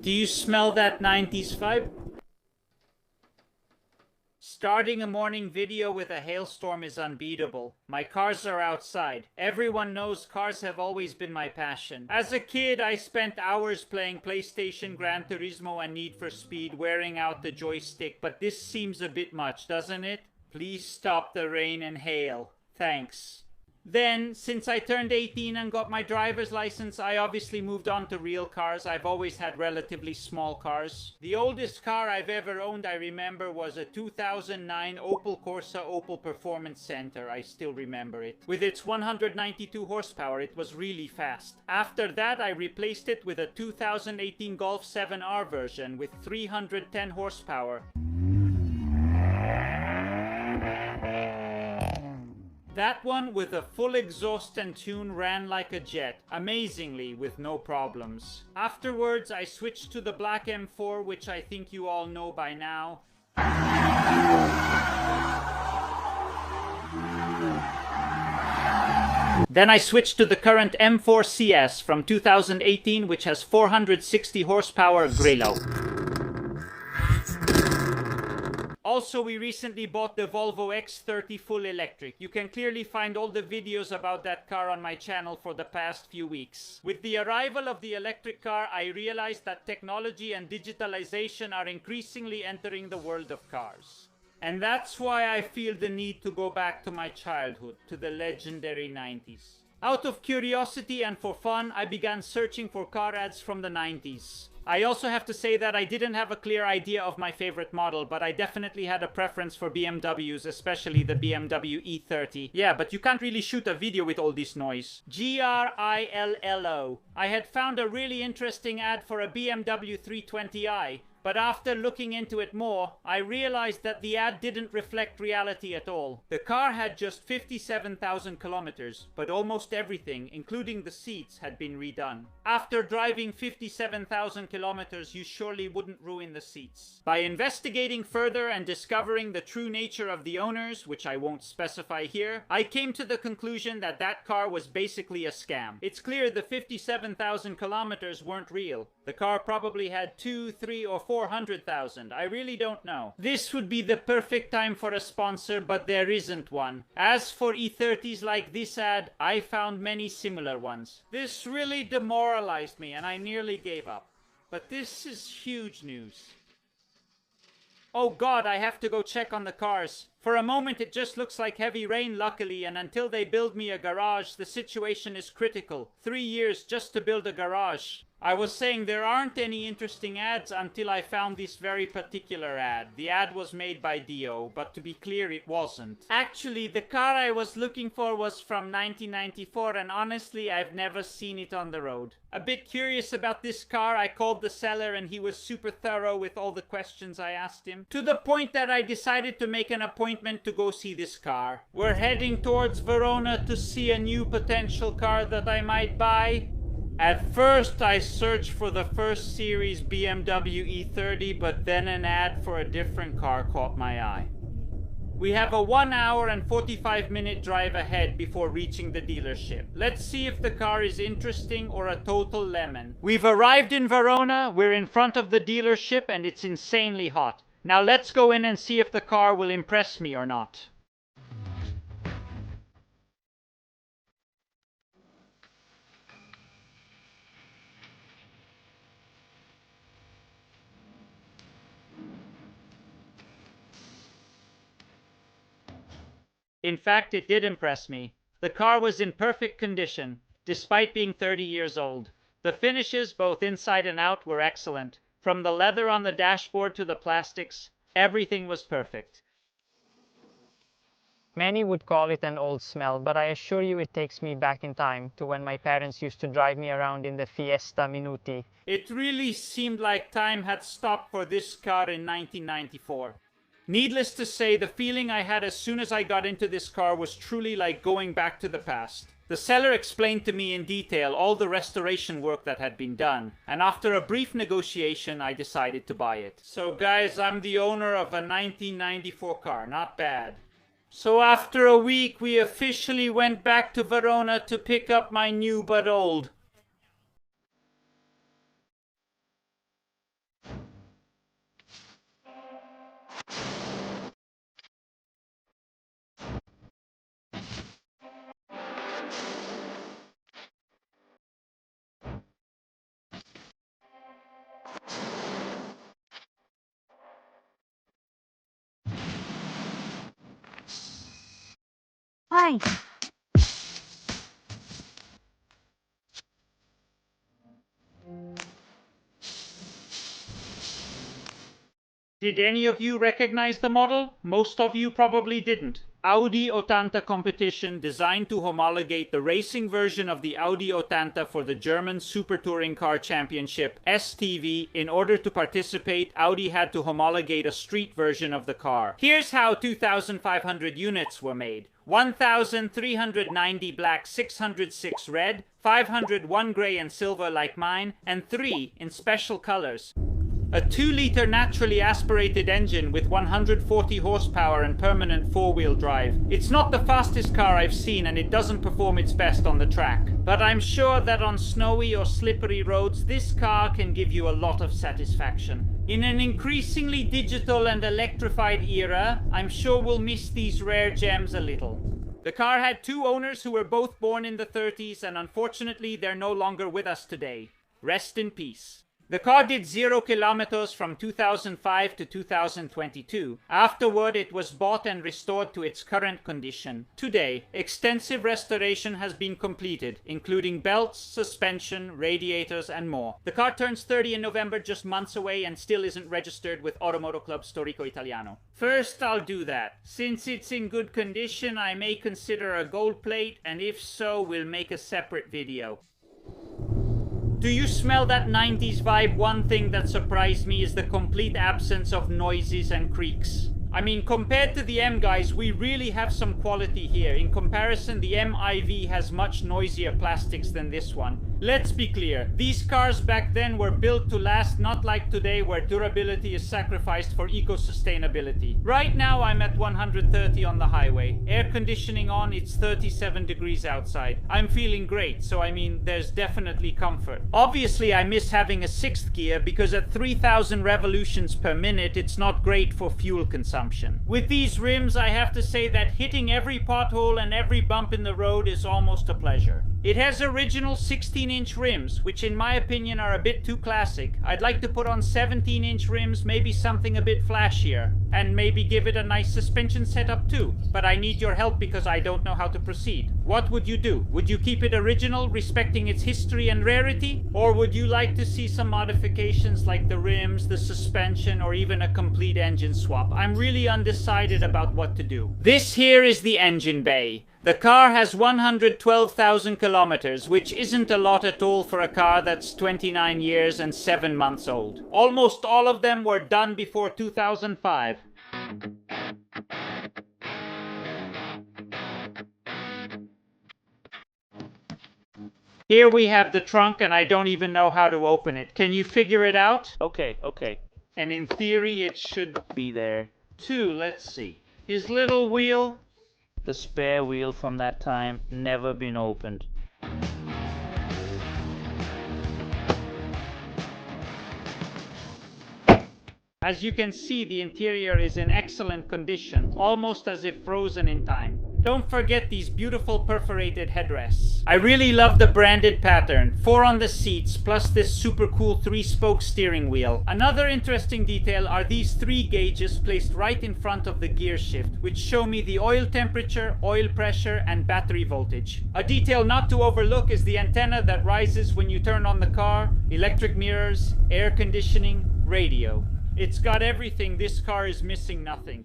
Do you smell that 90s vibe? Starting a morning video with a hailstorm is unbeatable. My cars are outside. Everyone knows cars have always been my passion. As a kid, I spent hours playing PlayStation, Gran Turismo, and Need for Speed, wearing out the joystick, but this seems a bit much, doesn't it? Please stop the rain and hail. Thanks. Then, since I turned 18 and got my driver's license, I obviously moved on to real cars. I've always had relatively small cars. The oldest car I've ever owned, I remember, was a 2009 Opel Corsa Opel Performance Center. I still remember it. With its 192 horsepower, it was really fast. After that, I replaced it with a 2018 Golf 7R version with 310 horsepower. That one with a full exhaust and tune ran like a jet, amazingly with no problems. Afterwards, I switched to the black M4, which I think you all know by now. Then I switched to the current M4 CS from 2018, which has 460 horsepower Grelo. Also, we recently bought the Volvo X30 full electric. You can clearly find all the videos about that car on my channel for the past few weeks. With the arrival of the electric car, I realized that technology and digitalization are increasingly entering the world of cars. And that's why I feel the need to go back to my childhood, to the legendary 90s. Out of curiosity and for fun, I began searching for car ads from the 90s. I also have to say that I didn't have a clear idea of my favorite model, but I definitely had a preference for BMWs, especially the BMW E30. Yeah, but you can't really shoot a video with all this noise. GRILLO. I had found a really interesting ad for a BMW 320i. But after looking into it more, I realized that the ad didn't reflect reality at all. The car had just 57,000 kilometers, but almost everything, including the seats, had been redone. After driving 57,000 kilometers, you surely wouldn't ruin the seats. By investigating further and discovering the true nature of the owners, which I won't specify here, I came to the conclusion that that car was basically a scam. It's clear the 57,000 kilometers weren't real. The car probably had 2, 3, or 400,000. I really don't know. This would be the perfect time for a sponsor, but there isn't one. As for E30s like this ad, I found many similar ones. This really demoralized me and I nearly gave up. But this is huge news. Oh god, I have to go check on the cars. For a moment it just looks like heavy rain, luckily, and until they build me a garage, the situation is critical. 3 years just to build a garage. I was saying there aren't any interesting ads until I found this very particular ad. The ad was made by Dio, but to be clear, it wasn't. Actually, the car I was looking for was from 1994, and honestly, I've never seen it on the road. A bit curious about this car, I called the seller and he was super thorough with all the questions I asked him, to the point that I decided to make an appointment to go see this car. We're heading towards Verona to see a new potential car that I might buy. At first, I searched for the first series BMW E30, but then an ad for a different car caught my eye. We have a 1 hour and 45-minute drive ahead before reaching the dealership. Let's see if the car is interesting or a total lemon. We've arrived in Verona, we're in front of the dealership, and it's insanely hot. Now let's go in and see if the car will impress me or not. In fact, it did impress me. The car was in perfect condition, despite being 30 years old. The finishes, both inside and out, were excellent. From the leather on the dashboard to the plastics, everything was perfect. Many would call it an old smell, but I assure you it takes me back in time to when my parents used to drive me around in the Fiesta Minuti. It really seemed like time had stopped for this car in 1994. Needless to say, the feeling I had as soon as I got into this car was truly like going back to the past. The seller explained to me in detail all the restoration work that had been done, and after a brief negotiation, I decided to buy it. So guys, I'm the owner of a 1994 car, not bad. So after a week, we officially went back to Verona to pick up my new but old Bye! Did any of you recognize the model? Most of you probably didn't. Audi 80 competition designed to homologate the racing version of the Audi 80 for the German Super Touring Car Championship STV. In order to participate, Audi had to homologate a street version of the car. Here's how 2,500 units were made. 1,390 black, 606 red, 501 gray and silver like mine, and 3 in special colors. A 2-liter naturally aspirated engine with 140 horsepower and permanent 4-wheel drive. It's not the fastest car I've seen and it doesn't perform its best on the track. But I'm sure that on snowy or slippery roads, this car can give you a lot of satisfaction. In an increasingly digital and electrified era, I'm sure we'll miss these rare gems a little. The car had 2 owners who were both born in the 30s and unfortunately they're no longer with us today. Rest in peace. The car did 0 kilometers from 2005 to 2022. Afterward, it was bought and restored to its current condition. Today, extensive restoration has been completed, including belts, suspension, radiators, and more. The car turns 30 in November, just months away, and still isn't registered with Automoto Club Storico Italiano. First, I'll do that. Since it's in good condition, I may consider a gold plate, and if so, we'll make a separate video. Do you smell that 90s vibe? One thing that surprised me is the complete absence of noises and creaks. I mean, compared to the M guys, we really have some quality here. In comparison, the MIV has much noisier plastics than this one. Let's be clear, these cars back then were built to last, not like today where durability is sacrificed for eco-sustainability. Right now I'm at 130 on the highway. Air conditioning on, it's 37 degrees outside. I'm feeling great, so I mean, there's definitely comfort. Obviously I miss having a 6th gear because at 3,000 revolutions per minute, it's not great for fuel consumption. With these rims, I have to say that hitting every pothole and every bump in the road is almost a pleasure. It has original 16-inch rims, which in my opinion are a bit too classic. I'd like to put on 17-inch rims, maybe something a bit flashier, and maybe give it a nice suspension setup too. But I need your help because I don't know how to proceed. What would you do? Would you keep it original, respecting its history and rarity? Or would you like to see some modifications like the rims, the suspension, or even a complete engine swap? I'm really undecided about what to do. This here is the engine bay. The car has 112,000 kilometers, which isn't a lot at all for a car that's 29 years and 7 months old. Almost all of them were done before 2005. Here we have the trunk and I don't even know how to open it. Can you figure it out? Okay. And in theory it should be there too. Let's see. His little wheel. The spare wheel from that time, never been opened. As you can see, the interior is in excellent condition, almost as if frozen in time. Don't forget these beautiful perforated headrests. I really love the branded pattern, 4 on the seats, plus this super cool 3-spoke steering wheel. Another interesting detail are these 3 gauges placed right in front of the gear shift, which show me the oil temperature, oil pressure, and battery voltage. A detail not to overlook is the antenna that rises when you turn on the car, electric mirrors, air conditioning, radio. It's got everything. This car is missing nothing.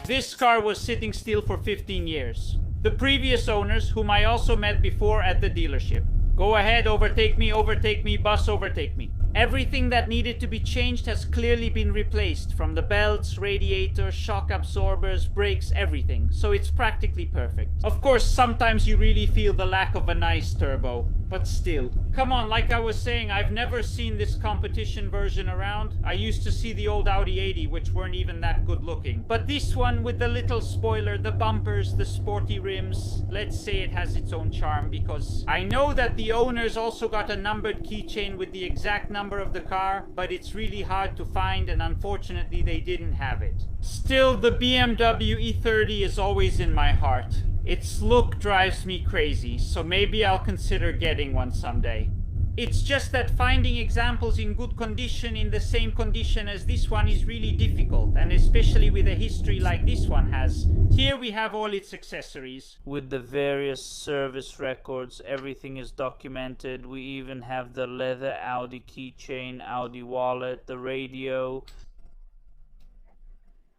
This car was sitting still for 15 years. The previous owners, whom I also met before at the dealership. Go ahead, overtake me, bus, overtake me. Everything that needed to be changed has clearly been replaced, from the belts, radiator, shock absorbers, brakes, everything. So it's practically perfect. Of course, sometimes you really feel the lack of a nice turbo, but still. Come on, like I was saying, I've never seen this competition version around. I used to see the old Audi 80, which weren't even that good looking. But this one with the little spoiler, the bumpers, the sporty rims, let's say it has its own charm, because I know that the owners also got a numbered keychain with the exact number of the car, but it's really hard to find and unfortunately they didn't have it. Still, the BMW E30 is always in my heart. Its look drives me crazy, so maybe I'll consider getting one someday. It's just that finding examples in good condition in the same condition as this one is really difficult, and especially with a history like this one has. Here we have all its accessories. With the various service records, everything is documented. We even have the leather Audi keychain, Audi wallet, the radio.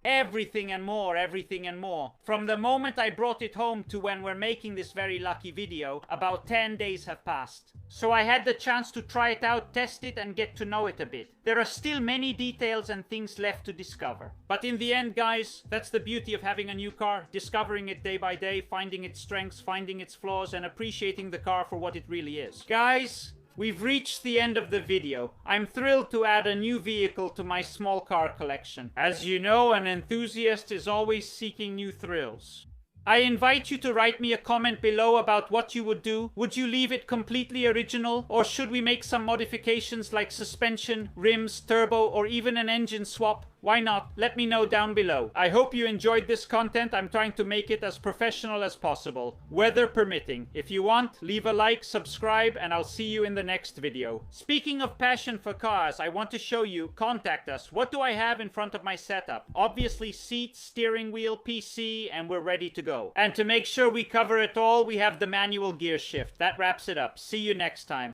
Everything and more, everything and more. From the moment I brought it home to when we're making this very lucky video, about 10 days have passed. So I had the chance to try it out, test it, and get to know it a bit. There are still many details and things left to discover. But in the end, guys, that's the beauty of having a new car, discovering it day by day, finding its strengths, finding its flaws, and appreciating the car for what it really is. Guys, we've reached the end of the video. I'm thrilled to add a new vehicle to my small car collection. As you know, an enthusiast is always seeking new thrills. I invite you to write me a comment below about what you would do. Would you leave it completely original? Or should we make some modifications like suspension, rims, turbo, or even an engine swap? Why not? Let me know down below. I hope you enjoyed this content. I'm trying to make it as professional as possible, weather permitting. If you want, leave a like, subscribe, and I'll see you in the next video. Speaking of passion for cars, I want to show you, contact us. What do I have in front of my setup? Obviously seats, steering wheel, PC, and we're ready to go. And to make sure we cover it all, we have the manual gear shift. That wraps it up. See you next time.